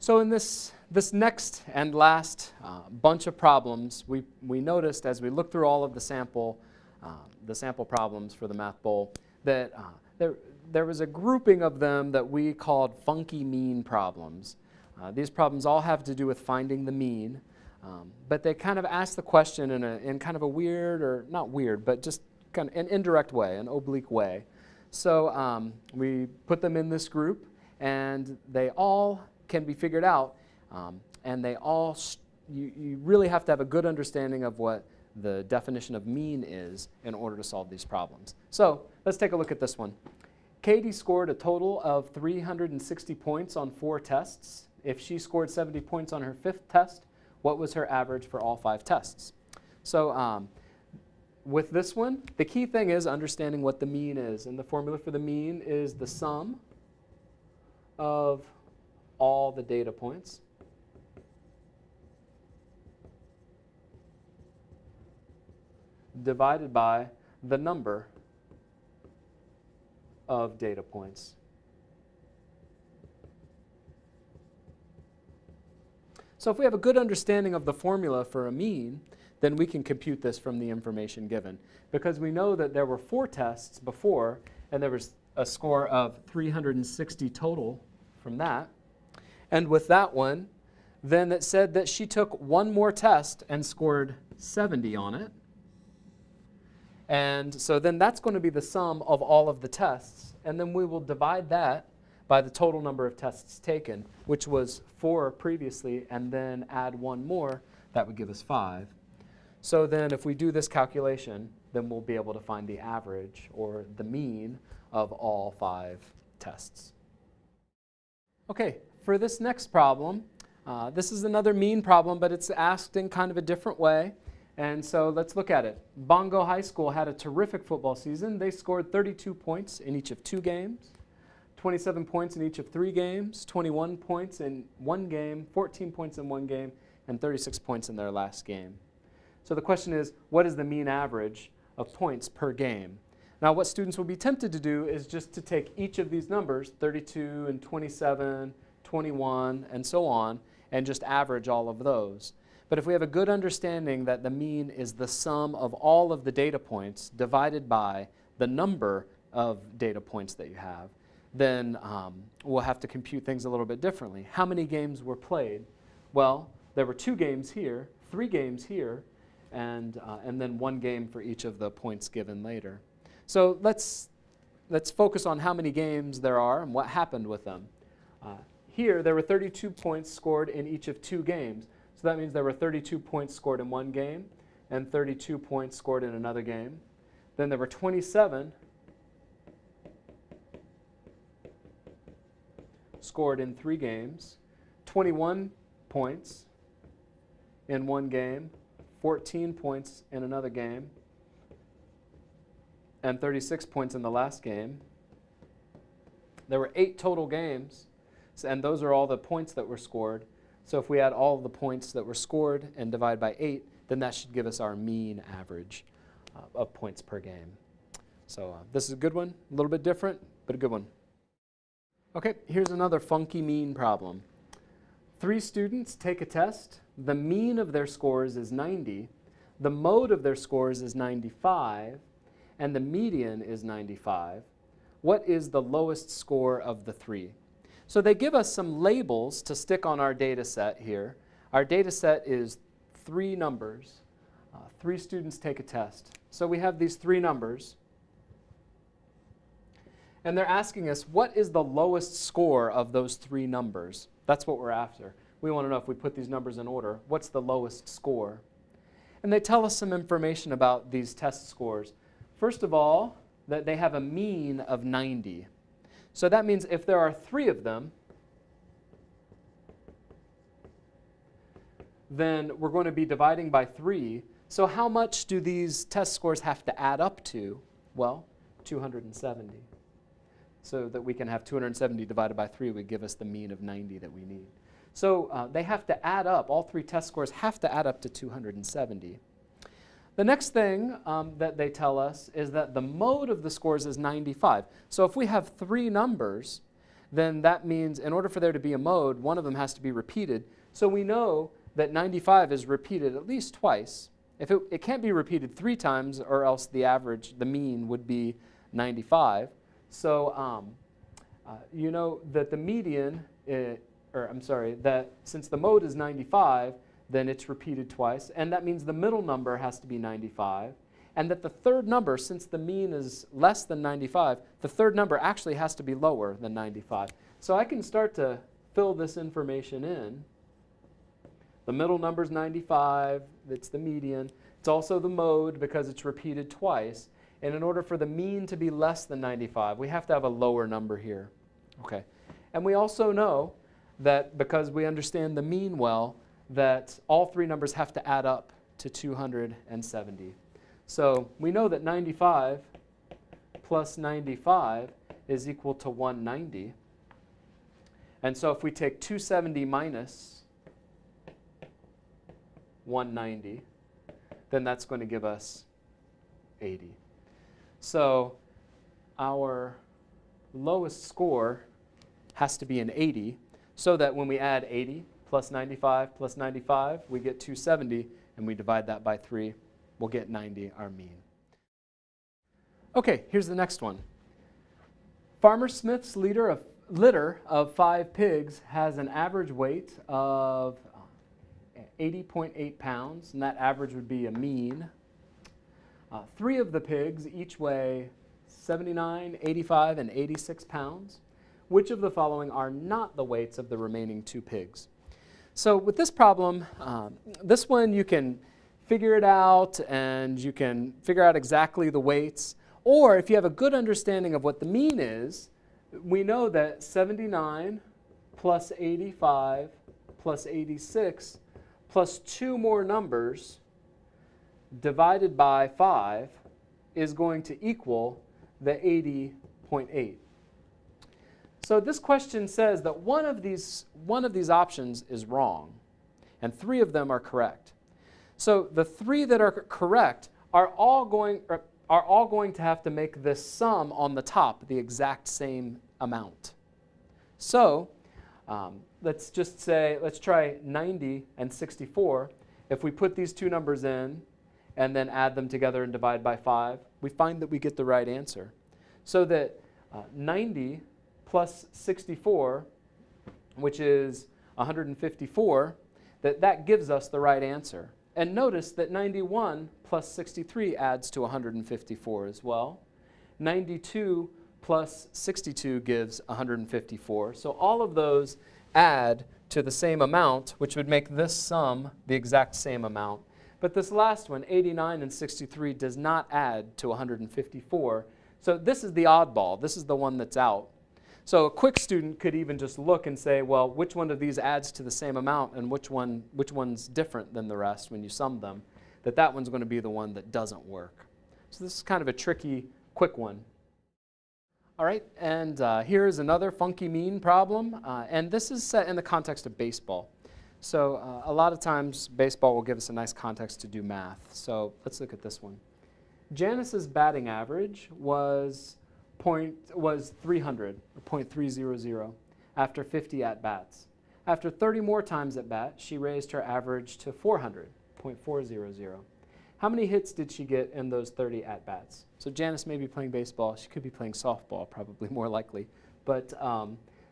So in this next and last bunch of problems, we noticed as we looked through all of the sample problems for the Math Bowl that there was a grouping of them that we called funky mean problems. These problems all have to do with finding the mean, but they kind of ask the question in kind of a weird, or not weird, but just kind of an indirect way, an oblique way. So we put them in this group, and they all can be figured out, and they all, you really have to have a good understanding of what the definition of mean is in order to solve these problems. So let's take a look at this one. Katie scored a total of 360 points on 4 tests. If she scored 70 points on her 5th test, what was her average for all 5 tests? So with this one, the key thing is understanding what the mean is. And the formula for the mean is the sum of all the data points divided by the number of data points. So if we have a good understanding of the formula for a mean, then we can compute this from the information given. Because we know that there were 4 tests before, and there was a score of 360 total from that. And with that one, then it said that she took one more test and scored 70 on it. And so then that's going to be the sum of all of the tests. And then we will divide that by the total number of tests taken, which was 4 previously, and then add 1 more. That would give us 5. So then if we do this calculation, then we'll be able to find the average, or the mean, of all 5 tests. Okay, for this next problem, this is another mean problem, but it's asked in kind of a different way. And so let's look at it. Bongo High School had a terrific football season. They scored 32 points in each of 2 games, 27 points in each of 3 games, 21 points in 1 game, 14 points in 1 game, and 36 points in their last game. So the question is, what is the mean average of points per game? Now what students will be tempted to do is just to take each of these numbers, 32 and 27, 21, and so on, and just average all of those. But if we have a good understanding that the mean is the sum of all of the data points divided by the number of data points that you have, then we'll have to compute things a little bit differently. How many games were played? Well, there were 2 games here, 3 games here, and then 1 game for each of the points given later. So let's focus on how many games there are and what happened with them. Here, there were 32 points scored in each of 2 games. So that means there were 32 points scored in 1 game and 32 points scored in another game. Then there were 27 scored in 3 games, 21 points in 1 game, 14 points in another game, and 36 points in the last game. There were 8 total games, and those are all the points that were scored. So if we add all of the points that were scored and divide by 8, then that should give us our mean average of points per game. So this is a good one, a little bit different, but a good one. Okay, here's another funky mean problem. 3 students take a test. The mean of their scores is 90. The mode of their scores is 95. And the median is 95. What is the lowest score of the 3? So they give us some labels to stick on our data set here. Our data set is 3 numbers. 3 students take a test. So we have these 3 numbers. And they're asking us, what is the lowest score of those 3 numbers? That's what we're after. We want to know, if we put these numbers in order, what's the lowest score? And they tell us some information about these test scores. First of all, that they have a mean of 90. So that means if there are 3 of them, then we're going to be dividing by 3. So how much do these test scores have to add up to? Well, 270. So that we can have 270 divided by 3 would give us the mean of 90 that we need. So they have to add up, all 3 test scores have to add up to 270. The next thing that they tell us is that the mode of the scores is 95. So if we have 3 numbers, then that means in order for there to be a mode, one of them has to be repeated. So we know that 95 is repeated at least twice. If it can't be repeated 3 times, or else the average, the mean, would be 95. So you know that the median, that since the mode is 95, then it's repeated twice. And that means the middle number has to be 95. And that the third number, since the mean is less than 95, the third number actually has to be lower than 95. So I can start to fill this information in. The middle number is 95. It's the median. It's also the mode because it's repeated twice. And in order for the mean to be less than 95, we have to have a lower number here. Okay. And we also know that because we understand the mean well, that all 3 numbers have to add up to 270. So we know that 95 plus 95 is equal to 190. And so if we take 270 minus 190, then that's going to give us 80. So our lowest score has to be an 80, so that when we add 80 plus 95 plus 95, we get 270, and we divide that by 3. We'll get 90, our mean. Okay, here's the next one. Farmer Smith's litter of 5 pigs has an average weight of 80.8 pounds, and that average would be a mean. 3 of the pigs each weigh 79, 85, and 86 pounds. Which of the following are not the weights of the remaining 2 pigs? So with this problem, this one you can figure it out, and you can figure out exactly the weights. Or if you have a good understanding of what the mean is, we know that 79 plus 85 plus 86 plus 2 more numbers divided by 5 is going to equal the 80.8. So this question says that one of these options is wrong, and 3 of them are correct. So the 3 that are correct are all going to have to make this sum on the top the exact same amount. So let's try 90 and 64. If we put these 2 numbers in and then add them together and divide by 5, we find that we get the right answer. So that 90 plus 64, which is 154, that gives us the right answer. And notice that 91 plus 63 adds to 154 as well. 92 plus 62 gives 154. So all of those add to the same amount, which would make this sum the exact same amount. But this last one, 89 and 63, does not add to 154. So this is the oddball. This is the one that's out. So a quick student could even just look and say, well, which one of these adds to the same amount and which one's different than the rest when you sum them, that one's going to be the one that doesn't work. So this is kind of a tricky, quick one. All right, and here's another funky mean problem, and this is set in the context of baseball. So a lot of times baseball will give us a nice context to do math. So let's look at this one. Janice's batting average was 300, or .300, after 50 at-bats. After 30 more times at-bat, she raised her average to 400, .400. How many hits did she get in those 30 at-bats? So Janice may be playing baseball. She could be playing softball, probably more likely. But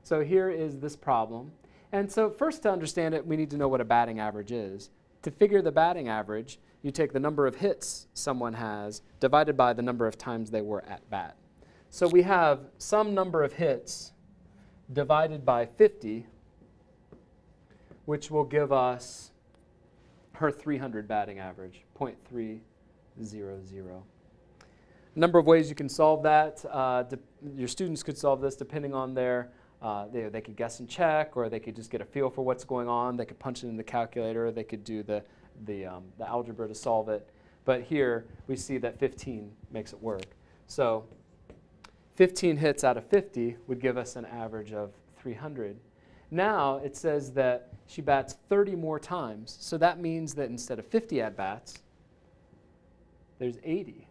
so here is this problem. And so first, to understand it, we need to know what a batting average is. To figure the batting average, you take the number of hits someone has divided by the number of times they were at bat. So we have some number of hits divided by 50, which will give us her 300 batting average, .300. A number of ways you can solve that. Your students could solve this depending on their, they could guess and check, or they could just get a feel for what's going on. They could punch it in the calculator, or they could do the algebra to solve it. But here we see that 15 makes it work. So 15 hits out of 50 would give us an average of 300. Now it says that she bats 30 more times. So that means that instead of 50 at-bats, there's 80.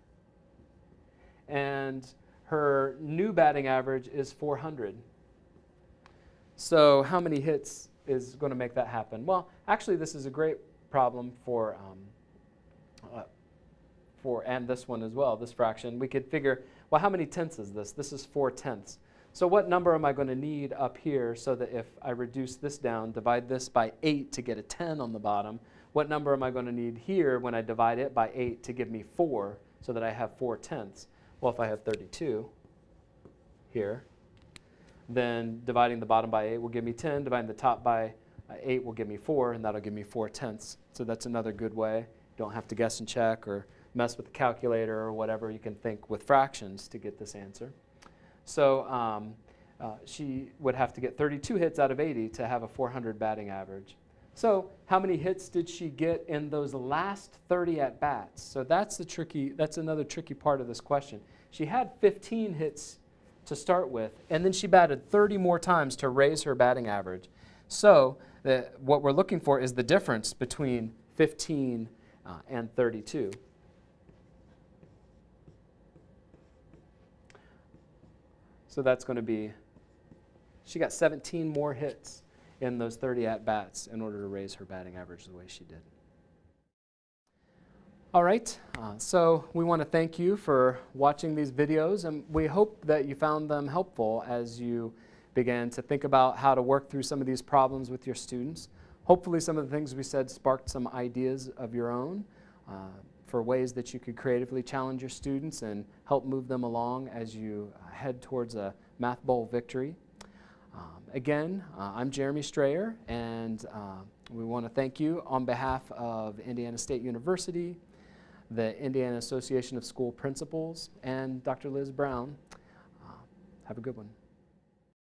And her new batting average is 400. So how many hits is going to make that happen? Well, actually, this is a great problem and this one as well, this fraction. We could figure, well, how many tenths is this? This is 4/10. So what number am I going to need up here so that if I reduce this down, divide this by 8 to get a 10 on the bottom, what number am I going to need here when I divide it by 8 to give me 4 so that I have 4/10? Well, if I have 32 here, then dividing the bottom by 8 will give me 10, dividing the top by 8 will give me 4, and that'll give me 4/10. So that's another good way. You don't have to guess and check or mess with the calculator or whatever. You can think with fractions to get this answer. So she would have to get 32 hits out of 80 to have a 400 batting average. So how many hits did she get in those last 30 at-bats? So that's another tricky part of this question. She had 15 hits to start with, and then she batted 30 more times to raise her batting average. So what we're looking for is the difference between 15 and 32. So that's going to be, she got 17 more hits in those 30 at-bats in order to raise her batting average the way she did. All right, so we want to thank you for watching these videos, and we hope that you found them helpful as you began to think about how to work through some of these problems with your students. Hopefully some of the things we said sparked some ideas of your own for ways that you could creatively challenge your students and help move them along as you head towards a Math Bowl victory. Again, I'm Jeremy Strayer, and we want to thank you on behalf of Indiana State University, the Indiana Association of School Principals, and Dr. Liz Brown. Have a good one.